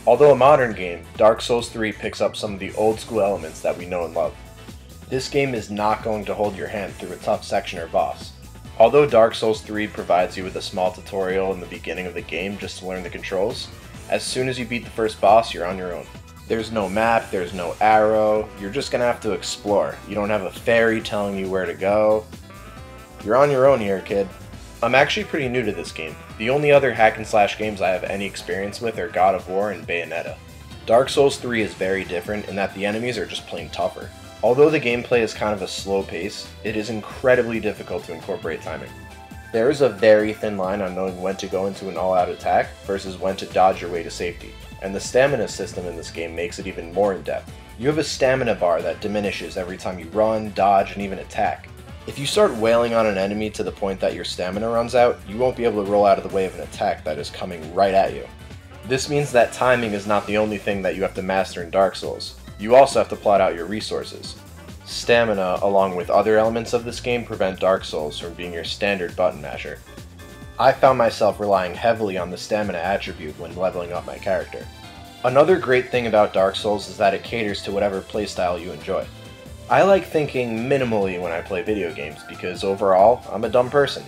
Although a modern game, Dark Souls 3 picks up some of the old school elements that we know and love. This game is not going to hold your hand through a tough section or boss. Although Dark Souls 3 provides you with a small tutorial in the beginning of the game just to learn the controls, as soon as you beat the first boss, you're on your own. There's no map, there's no arrow, you're just gonna have to explore. You don't have a fairy telling you where to go. You're on your own here, kid. I'm actually pretty new to this game. The only other hack and slash games I have any experience with are God of War and Bayonetta. Dark Souls 3 is very different in that the enemies are just plain tougher. Although the gameplay is kind of a slow pace, it is incredibly difficult to incorporate timing. There is a very thin line on knowing when to go into an all-out attack versus when to dodge your way to safety, and the stamina system in this game makes it even more in-depth. You have a stamina bar that diminishes every time you run, dodge, and even attack. If you start wailing on an enemy to the point that your stamina runs out, you won't be able to roll out of the way of an attack that is coming right at you. This means that timing is not the only thing that you have to master in Dark Souls. You also have to plot out your resources. Stamina, along with other elements of this game, prevent Dark Souls from being your standard button masher. I found myself relying heavily on the stamina attribute when leveling up my character. Another great thing about Dark Souls is that it caters to whatever playstyle you enjoy. I like thinking minimally when I play video games because overall, I'm a dumb person.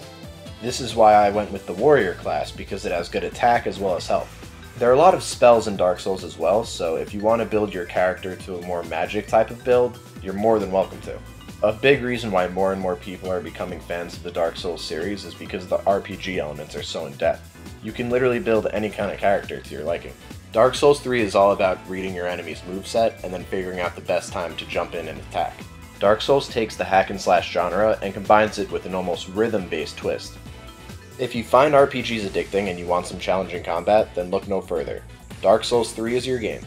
This is why I went with the warrior class because it has good attack as well as health. There are a lot of spells in Dark Souls as well, so if you want to build your character to a more magic type of build, you're more than welcome to. A big reason why more and more people are becoming fans of the Dark Souls series is because the RPG elements are so in-depth. You can literally build any kind of character to your liking. Dark Souls 3 is all about reading your enemy's moveset and then figuring out the best time to jump in and attack. Dark Souls takes the hack and slash genre and combines it with an almost rhythm-based twist. If you find RPGs addicting and you want some challenging combat, then look no further. Dark Souls 3 is your game.